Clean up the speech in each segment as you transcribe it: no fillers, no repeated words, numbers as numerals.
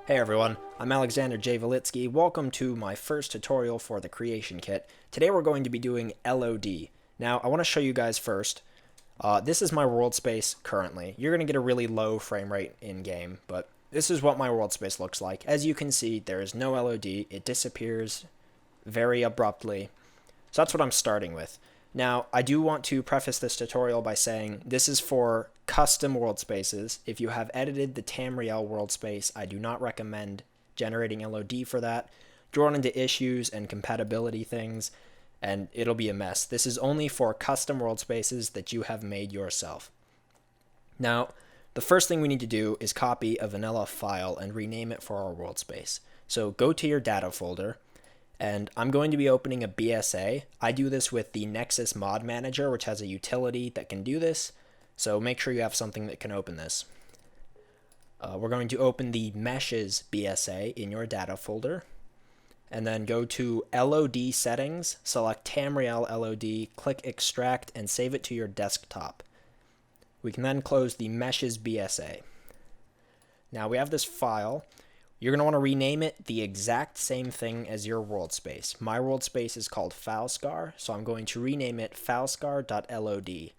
Hey everyone, I'm AlexanderJVelicky. Welcome to my first tutorial for the creation kit. Today we're going to be doing LOD. Now I want to show you guys first. This is my world space currently. You're going to get a really low frame rate in game, but this is what my world space looks like. As you can see, there is no LOD. It disappears very abruptly. So that's what I'm starting with. Now, I do want to preface this tutorial by saying this is for custom world spaces. If you have edited the Tamriel world space, I do not recommend generating LOD for that. You'll run into issues and compatibility things, and it'll be a mess. This is only for custom world spaces that you have made yourself. Now, the first thing we need to do is copy a vanilla file and rename it for our world space. So go to your data folder, and I'm going to be opening a BSA. I do this with the Nexus Mod Manager, which has a utility that can do this. So make sure you have something that can open this. We're going to open the Meshes BSA in your data folder, and then go to LOD Settings, select Tamriel LOD, click Extract, and save it to your desktop. We can then close the Meshes BSA. Now we have this file. You're going to want to rename it the exact same thing as your world space. My world space is called Falscar, so I'm going to rename it falscar.lod.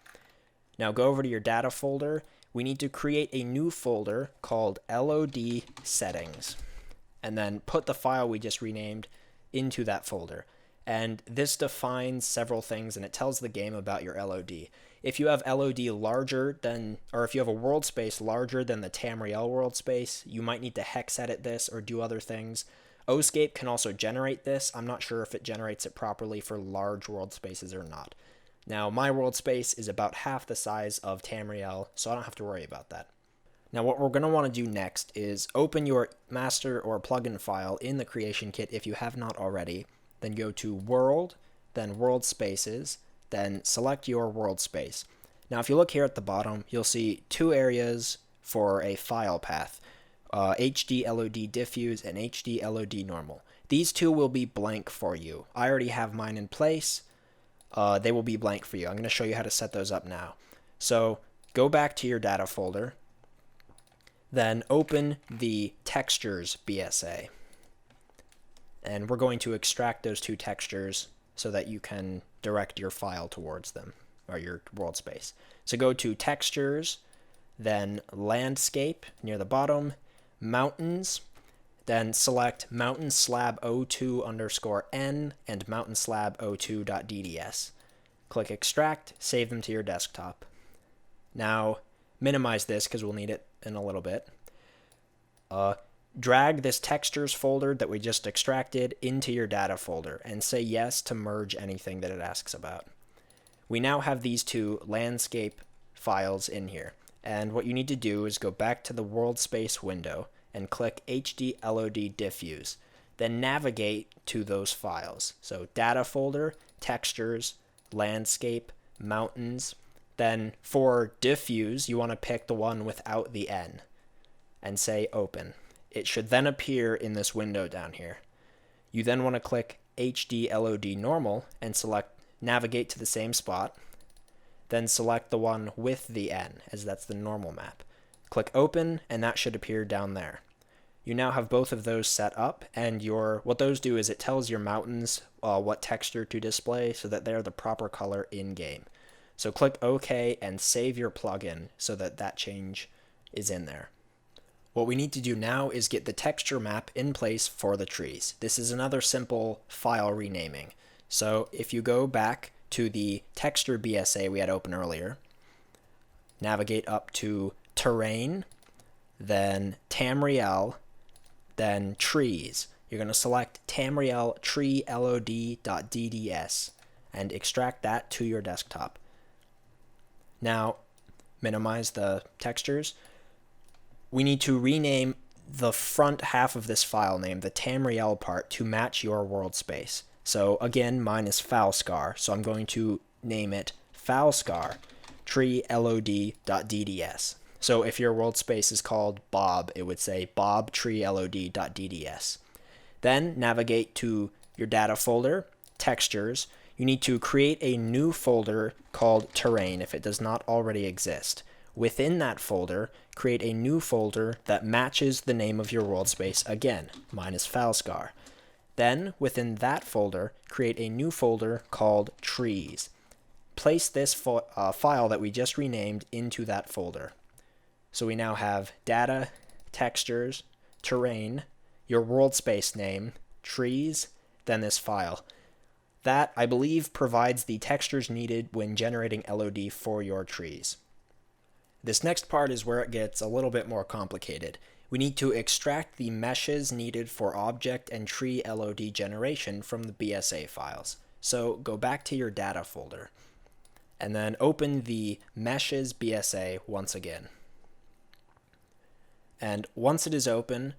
Now go over to your data folder. We need to create a new folder called LOD Settings, and then put the file we just renamed into that folder. And this defines several things, and it tells the game about your LOD. If you have LOD larger than, or if you have a world space larger than the Tamriel world space, you might need to hex edit this or do other things. Oscape can also generate this. I'm not sure if it generates it properly for large world spaces or not. Now, my world space is about half the size of Tamriel, so I don't have to worry about that. Now, what we're going to want to do next is open your master or plugin file in the creation kit if you have not already. Then go to World, then World Spaces, then select your world space. Now, if you look here at the bottom, you'll see two areas for a file path, HD LOD diffuse and HD LOD normal. These two will be blank for you. I already have mine in place. They will be blank for you. I'm going to show you how to set those up now. So go back to your data folder, then open the Textures BSA. And we're going to extract those two textures so that you can direct your file towards them, or your world space. So go to Textures, then Landscape near the bottom, Mountains, then select Mountain Slab 02_N and Mountain Slab 02.dds. Click Extract, save them to your desktop. Now, minimize this because we'll need it in a little bit. Drag this textures folder that we just extracted into your data folder and say yes to merge anything that it asks about. We now have these two landscape files in here, and what you need to do is go back to the world space window and click HD LOD diffuse. Then navigate to those files. So data folder, textures, landscape, mountains. Then for diffuse, you want to pick the one without the N and say open. It should then appear in this window down here. You then want to click HD LOD normal and select navigate to the same spot. Then select the one with the N, as that's the normal map. Click open, and that should appear down there. You now have both of those set up, and what those do is it tells your mountains what texture to display so that they're the proper color in game. So click OK and save your plugin so that that change is in there. What we need to do now is get the texture map in place for the trees. This is another simple file renaming. So if you go back to the texture BSA we had open earlier, navigate up to Terrain, then Tamriel, then Trees. You're going to select Tamriel tree LOD.dds and extract that to your desktop. Now, minimize the textures. We need to rename the front half of this file name, the Tamriel part, to match your world space. So again, mine is Falscar, so I'm going to name it Falscar tree LOD.dds. So if your world space is called Bob, it would say Bob tree LOD.dds. Then navigate to your data folder, textures. You need to create a new folder called Terrain if it does not already exist. Within that folder, create a new folder that matches the name of your world space again, minus Falscar. Then, within that folder, create a new folder called trees. Place this file that we just renamed into that folder. So we now have data, textures, terrain, your world space name, trees, then this file. That, I believe, provides the textures needed when generating LOD for your trees. This next part is where it gets a little bit more complicated. We need to extract the meshes needed for object and tree LOD generation from the BSA files. So go back to your data folder and then open the meshes BSA once again. And once it is open,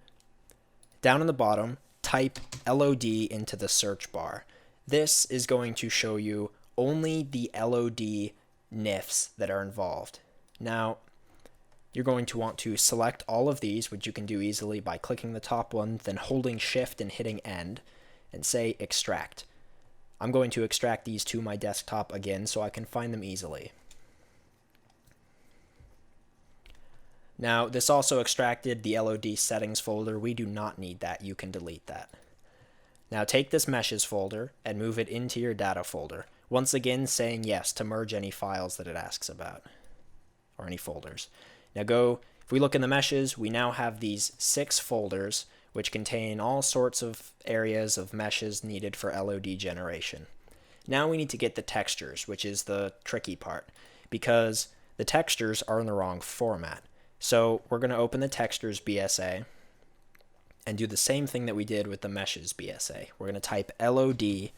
down in the bottom, type LOD into the search bar. This is going to show you only the LOD NIFs that are involved. Now, you're going to want to select all of these, which you can do easily by clicking the top one, then holding Shift and hitting End, and say Extract. I'm going to extract these to my desktop again so I can find them easily. Now, this also extracted the LOD settings folder. We do not need that. You can delete that. Now take this meshes folder and move it into your data folder. Once again, saying yes to merge any files that it asks about, or any folders. Now if we look in the meshes, we now have these 6 folders which contain all sorts of areas of meshes needed for LOD generation. Now we need to get the textures, which is the tricky part, because the textures are in the wrong format. So we're going to open the textures BSA and do the same thing that we did with the meshes BSA. We're going to type LOD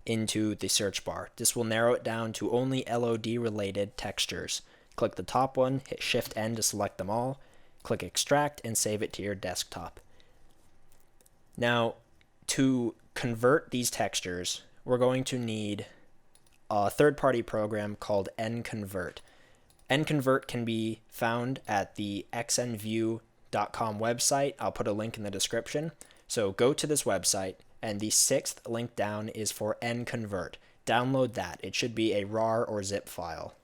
into the search bar. This will narrow it down to only LOD related textures. Click the top one, hit Shift N to select them all, click Extract, and save it to your desktop. Now, to convert these textures, we're going to need a third-party program called nconvert. nconvert can be found at the xnview.com website. I'll put a link in the description. So go to this website, and the 6th link down is for nconvert. Download that. It should be a RAR or zip file.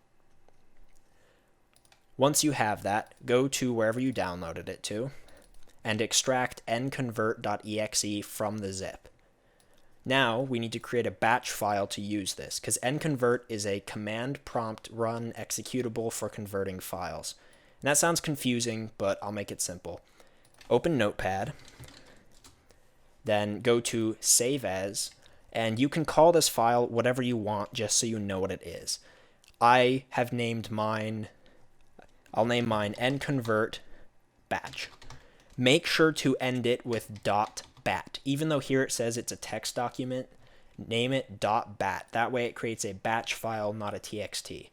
Once you have that, go to wherever you downloaded it to and extract nconvert.exe from the zip. Now we need to create a batch file to use this, because nconvert is a command prompt run executable for converting files. And that sounds confusing, but I'll make it simple. Open Notepad, then go to Save As, and you can call this file whatever you want just so you know what it is. I have named mine, I'll name mine nconvert batch. Make sure to end it with .bat. Even though here it says it's a text document, name it .bat. That way it creates a batch file, not a txt.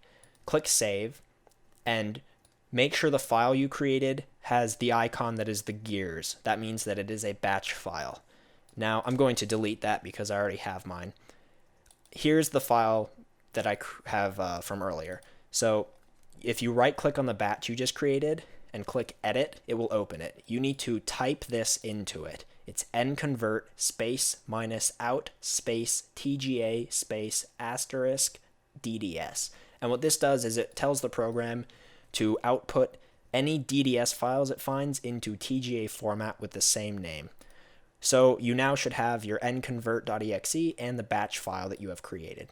Click Save, and make sure the file you created has the icon that is the gears. That means that it is a batch file. Now I'm going to delete that because I already have mine. Here's the file that I have from earlier. So if you right click on the batch you just created and click Edit, it will open it. You need to type this into it. It's nconvert space minus out space tga space asterisk DDS. And what this does is it tells the program to output any DDS files it finds into TGA format with the same name. So you now should have your nconvert.exe and the batch file that you have created.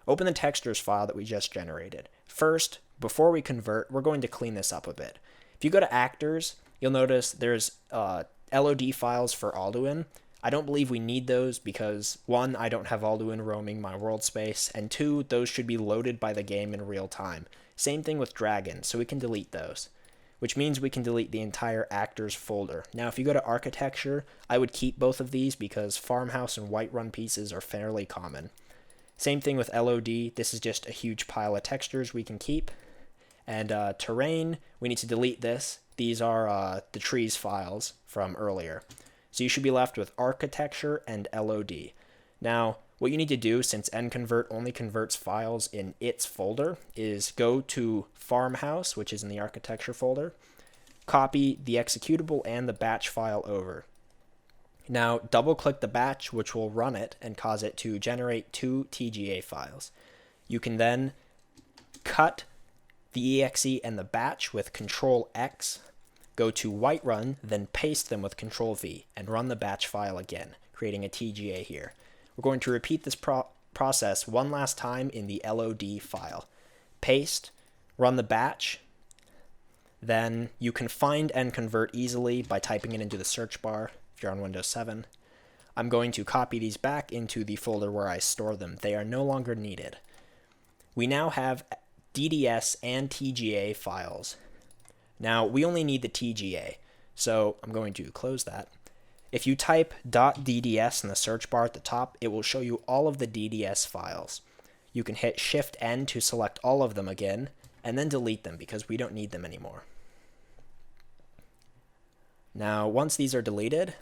Open the textures file that we just generated. First, before we convert, we're going to clean this up a bit. If you go to Actors, you'll notice there's LOD files for Alduin. I don't believe we need those because 1, I don't have Alduin roaming my world space, and 2, those should be loaded by the game in real time. Same thing with Dragon, so we can delete those, which means we can delete the entire Actors folder. Now, if you go to Architecture, I would keep both of these because Farmhouse and Whiterun pieces are fairly common. Same thing with LOD. This is just a huge pile of textures we can keep. And Terrain, we need to delete this. These are the trees files from earlier. So you should be left with Architecture and LOD. Now, what you need to do, since nconvert only converts files in its folder, is go to Farmhouse, which is in the Architecture folder, copy the executable and the batch file over. Now, double-click the batch, which will run it and cause it to generate 2 TGA files. You can then cut the exe and the batch with Control X, go to Whiterun, then paste them with Control V, and run the batch file again, creating a TGA here. We're going to repeat this process one last time in the LOD file. Paste, run the batch, then you can find and convert easily by typing it into the search bar if you're on Windows 7. I'm going to copy these back into the folder where I store them. They are no longer needed. We now have DDS and TGA files. Now, we only need the TGA, so I'm going to close that. If you type .dds in the search bar at the top, it will show you all of the DDS files. You can hit Shift-N to select all of them again, and then delete them because we don't need them anymore. Now, once these are deleted,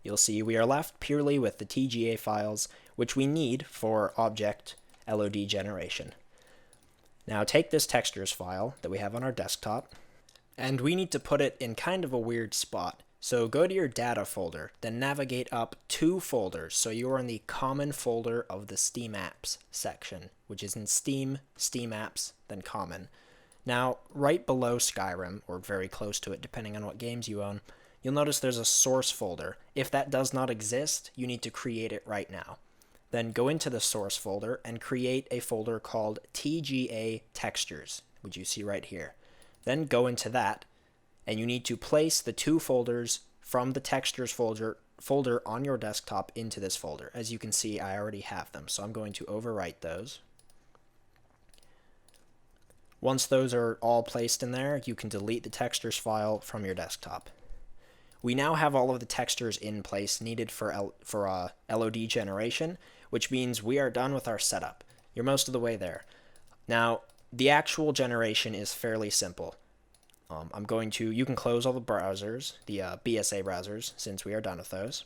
you'll see we are left purely with the TGA files, which we need for object LOD generation. Now, take this textures file that we have on our desktop, and we need to put it in kind of a weird spot. So go to your data folder, then navigate up 2 folders. So you are in the common folder of the Steam Apps section, which is in Steam, Steam Apps, then Common. Now, right below Skyrim, or very close to it depending on what games you own, you'll notice there's a source folder. If that does not exist, you need to create it right now. Then go into the source folder and create a folder called TGA Textures, which you see right here. Then go into that, and you need to place the 2 folders from the textures folder on your desktop into this folder. As you can see, I already have them, so I'm going to overwrite those. Once those are all placed in there, you can delete the textures file from your desktop. We now have all of the textures in place needed for LOD generation, which means we are done with our setup. You're most of the way there. Now, the actual generation is fairly simple. You can close all the browsers, the BSA browsers, since we are done with those.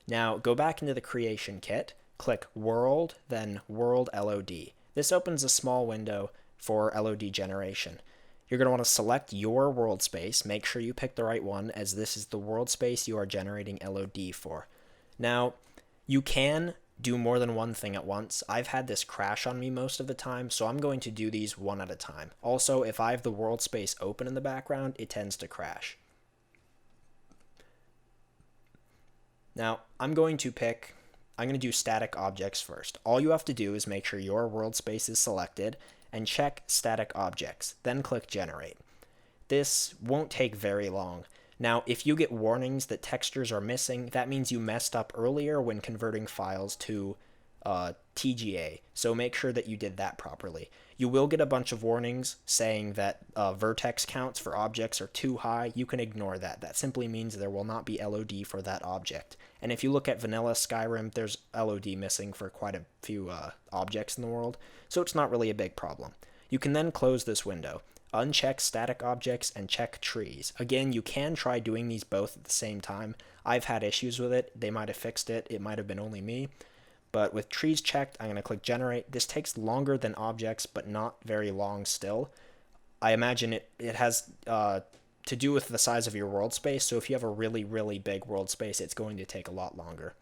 Now, go back into the creation kit, click World, then World LOD. This opens a small window for LOD generation. You're going to want to select your world space, make sure you pick the right one, as this is the world space you are generating LOD for. Now, you can do more than one thing at once. I've had this crash on me most of the time, so I'm going to do these one at a time. Also, if I have the world space open in the background, it tends to crash. Now, I'm going to do static objects first. All you have to do is make sure your world space is selected and check static objects, then click generate. This won't take very long. Now, if you get warnings that textures are missing, that means you messed up earlier when converting files to TGA, so make sure that you did that properly. You will get a bunch of warnings saying that vertex counts for objects are too high. You can ignore that. That simply means there will not be LOD for that object. And if you look at vanilla Skyrim, there's LOD missing for quite a few objects in the world, so it's not really a big problem. You can then close this window. Uncheck static objects and check trees. Again, you can try doing these both at the same time. I've had issues with it. They might have fixed it. It might have been only me. But with trees checked, I'm going to click generate. This takes longer than objects, but not very long still. I imagine it has to do with the size of your world space. So if you have a really, really big world space, it's going to take a lot longer.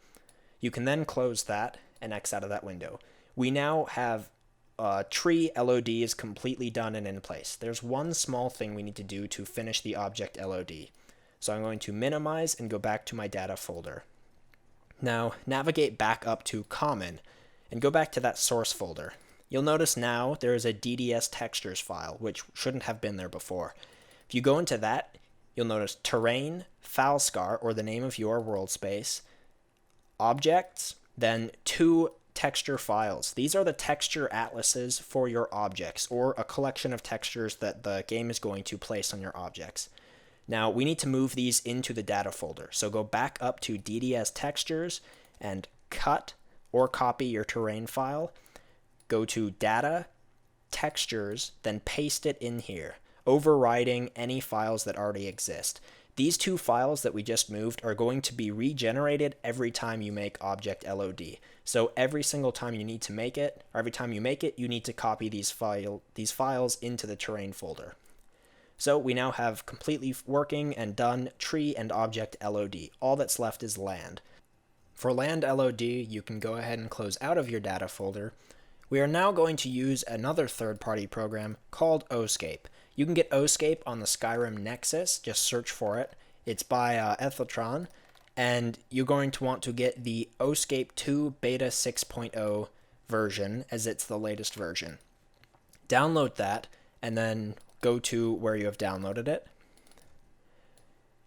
You can then close that and X out of that window. We now have tree LOD is completely done and in place. There's one small thing we need to do to finish the object LOD. So I'm going to minimize and go back to my data folder. Now navigate back up to Common and go back to that source folder. You'll notice now there is a DDS textures file, which shouldn't have been there before. If you go into that, you'll notice terrain, Falscar, or the name of your world space, objects, then 2 texture files. These are the texture atlases for your objects, or a collection of textures that the game is going to place on your objects. Now, we need to move these into the data folder. So go back up to DDS textures and cut or copy your terrain file. Go to data, textures, then paste it in here, overriding any files that already exist. These 2 files that we just moved are going to be regenerated every time you make object LOD. So every single time you need to make it, or every time you make it, you need to copy these files into the terrain folder. So we now have completely working and done tree and object LOD. All that's left is land. For land LOD, you can go ahead and close out of your data folder, We are now going to use another third-party program called Oscape. You can get Oscape on the Skyrim Nexus, just search for it. It's by Etheltron, and you're going to want to get the Oscape 2 Beta 6.0 version, as it's the latest version. Download that, and then go to where you have downloaded it.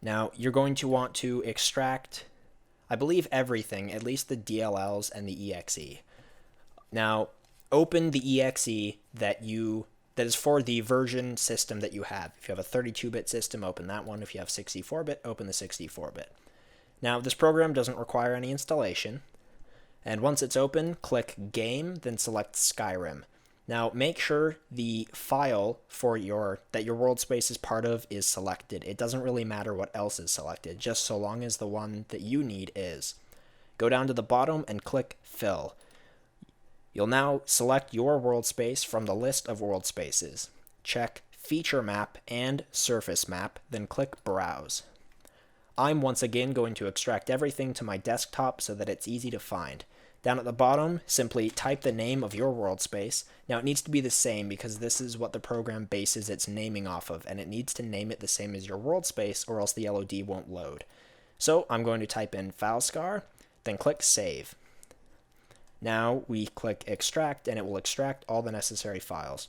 Now, you're going to want to extract, I believe, everything, at least the DLLs and the EXE. Now, open the EXE that is for the version system that you have. If you have a 32-bit system, open that one. If you have 64-bit, open the 64-bit. Now, this program doesn't require any installation, and once it's open, click Game, then select Skyrim. Now, make sure the file for that your world space is part of is selected. It doesn't really matter what else is selected, just so long as the one that you need is. Go down to the bottom and click Fill. You'll now select your world space from the list of world spaces. Check Feature Map and Surface Map, then click Browse. I'm once again going to extract everything to my desktop so that it's easy to find. Down at the bottom, simply type the name of your world space. Now it needs to be the same because this is what the program bases its naming off of, and it needs to name it the same as your world space or else the LOD won't load. So I'm going to type in FileScar, then click Save. Now we click Extract, and it will extract all the necessary files.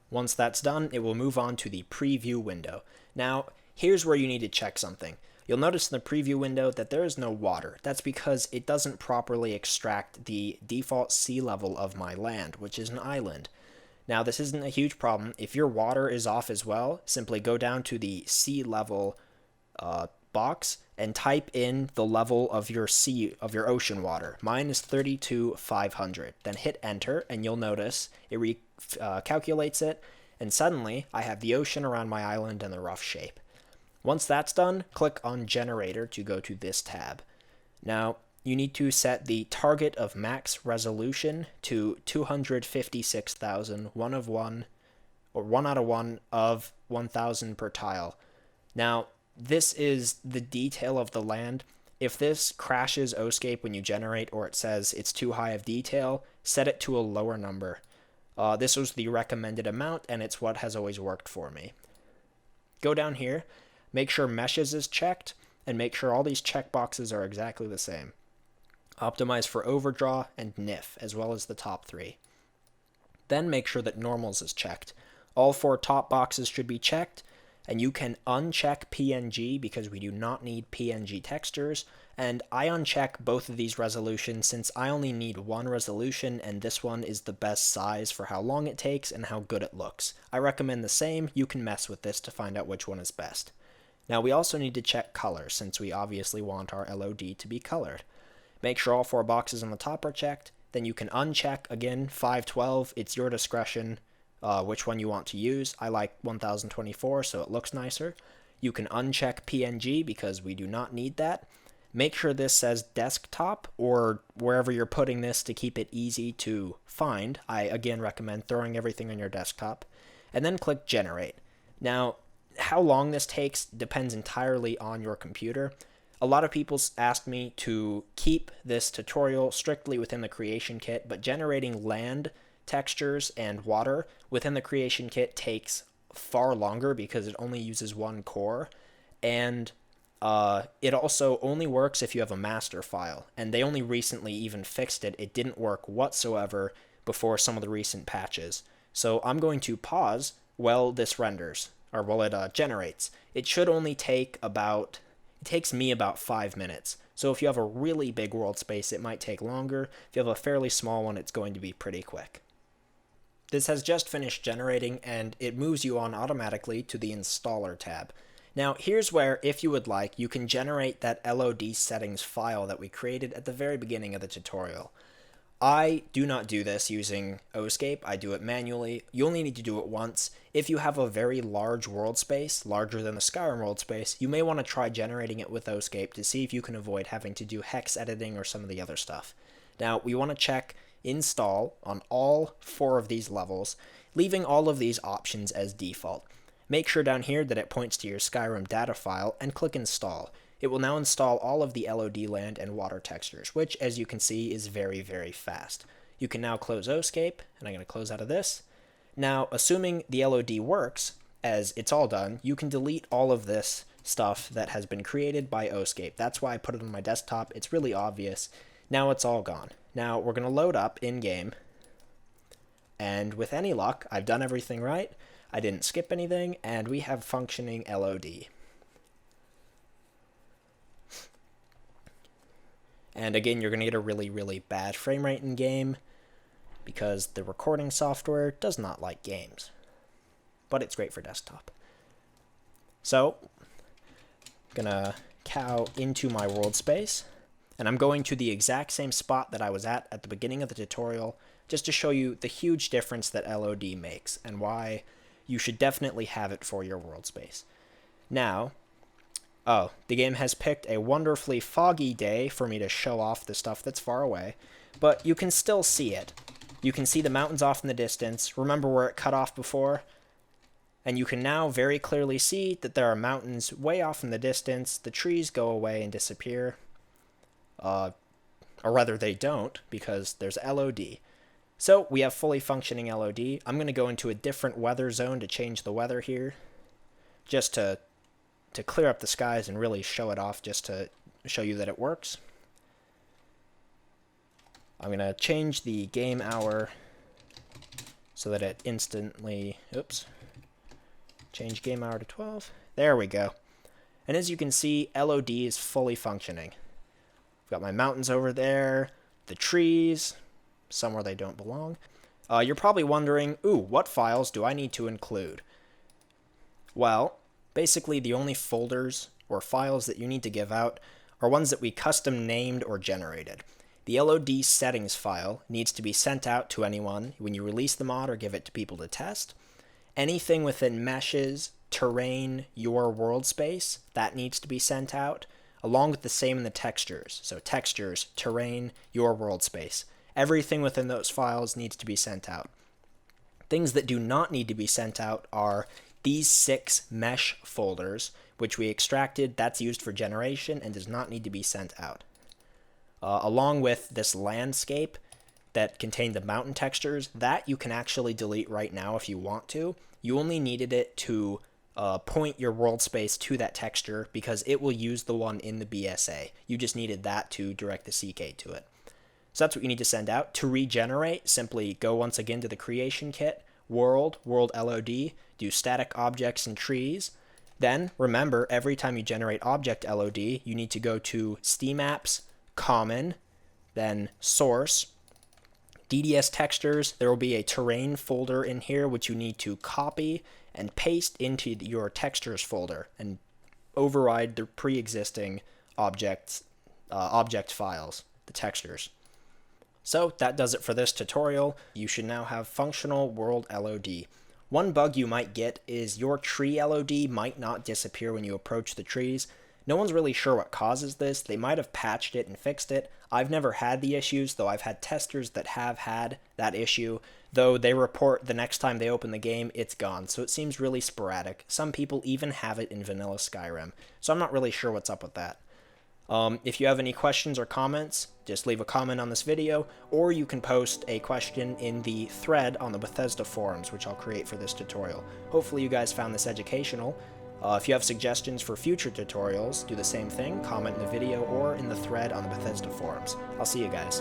Once that's done, it will move on to the Preview window. Now, here's where you need to check something. You'll notice in the Preview window that there is no water. That's because it doesn't properly extract the default sea level of my land, which is an island. Now, this isn't a huge problem. If your water is off as well, simply go down to the sea level box and type in the level of your ocean water. Mine is 32,500. Then hit enter, and you'll notice it calculates it, and suddenly I have the ocean around my island in the rough shape. Once that's done, click on Generator to go to this tab. Now, you need to set the target of max resolution to 256,000, 1 of 1, or 1 out of 1 of 1,000 per tile. Now, this is the detail of the land. If this crashes Oscape when you generate, or it says it's too high of detail, set it to a lower number. This was the recommended amount, and it's what has always worked for me. Go down here, make sure Meshes is checked, and make sure all these checkboxes are exactly the same. Optimize for overdraw and NIF, as well as the top 3. Then make sure that Normals is checked. All 4 top boxes should be checked, and you can uncheck PNG because we do not need PNG textures, and I uncheck both of these resolutions since I only need 1 resolution, and this one is the best size for how long it takes and how good it looks. I recommend the same. You can mess with this to find out which one is best. Now we also need to check color since we obviously want our LOD to be colored. Make sure all 4 boxes on the top are checked, then you can uncheck again 512. It's your discretion which one you want to use. I like 1024 so it looks nicer. You can uncheck PNG because we do not need that. Make sure this says desktop or wherever you're putting this to keep it easy to find. I again recommend throwing everything on your desktop. And then click generate. Now, how long this takes depends entirely on your computer. A lot of people asked me to keep this tutorial strictly within the creation kit, but generating land textures and water within the creation kit takes far longer because it only uses 1 core, and it also only works if you have a master file, and they only recently even fixed it. It didn't work whatsoever before some of the recent patches. So I'm going to pause while this renders, or while it generates. It should only take it takes me about 5 minutes. So if you have a really big world space, it might take longer. If you have a fairly small one, it's going to be pretty quick. This has just finished generating, and it moves you on automatically to the Installer tab. Now, here's where, if you would like, you can generate that LOD settings file that we created at the very beginning of the tutorial. I do not do this using Oscape. I do it manually. You only need to do it once. If you have a very large world space, larger than the Skyrim world space, you may want to try generating it with Oscape to see if you can avoid having to do hex editing or some of the other stuff. Now, we want to check install on all 4 of these levels, leaving all of these options as default. Make sure down here that it points to your Skyrim data file and click install. It will now install all of the LOD land and water textures, which, as you can see, is very, very fast. You can now close Oscape, and I'm going to close out of this. Now, assuming the LOD works, as it's all done, you can delete all of this stuff that has been created by Oscape. That's why I put it on my desktop. It's really obvious. Now it's all gone. Now we're going to load up in-game, and with any luck, I've done everything right. I didn't skip anything, and we have functioning LOD. And again, you're going to get a really, really bad frame rate in game because the recording software does not like games. But it's great for desktop. So, I'm going to cow into my world space, and I'm going to the exact same spot that I was at the beginning of the tutorial, just to show you the huge difference that LOD makes and why you should definitely have it for your world space. Now, oh, the game has picked a wonderfully foggy day for me to show off the stuff that's far away, but you can still see it. You can see the mountains off in the distance. Remember where it cut off before? And you can now very clearly see that there are mountains way off in the distance. The trees go away and disappear. Or rather, they don't, because there's LOD. So we have fully functioning LOD. I'm going to go into a different weather zone to change the weather here, just to clear up the skies and really show it off, just to show you that it works. I'm going to change the game hour so that it instantly, change game hour to 12. There we go. And as you can see, LOD is fully functioning. I've got my mountains over there, the trees, somewhere they don't belong. You're probably wondering, what files do I need to include? Well, basically the only folders or files that you need to give out are ones that we custom named or generated. The LOD settings file needs to be sent out to anyone when you release the mod or give it to people to test. Anything within meshes, terrain, your world space, that needs to be sent out, along with the same in the textures. So textures, terrain, your world space. Everything within those files needs to be sent out. Things that do not need to be sent out are these 6 mesh folders, which we extracted. That's used for generation and does not need to be sent out. Along with this landscape that contained the mountain textures, that you can actually delete right now if you want to. You only needed it to point your world space to that texture because it will use the one in the BSA. You just needed that to direct the CK to it. So that's what you need to send out. To regenerate, simply go once again to the creation kit, world LOD, do static objects and trees. Then remember, every time you generate object LOD, you need to go to Steam Apps, Common, then Source, DDS Textures. There will be a terrain folder in here which you need to copy and paste into your textures folder and override the pre-existing object files, the textures. So that does it for this tutorial. You should now have functional world LOD. One bug you might get is your tree LOD might not disappear when you approach the trees. No one's really sure what causes this. They might have patched it and fixed it. I've never had the issues, though I've had testers that have had that issue, though they report the next time they open the game, it's gone. So it seems really sporadic. Some people even have it in vanilla Skyrim. So I'm not really sure what's up with that. If you have any questions or comments, just leave a comment on this video, or you can post a question in the thread on the Bethesda forums, which I'll create for this tutorial. Hopefully you guys found this educational. If you have suggestions for future tutorials, do the same thing, comment in the video or in the thread on the Bethesda forums. I'll see you guys.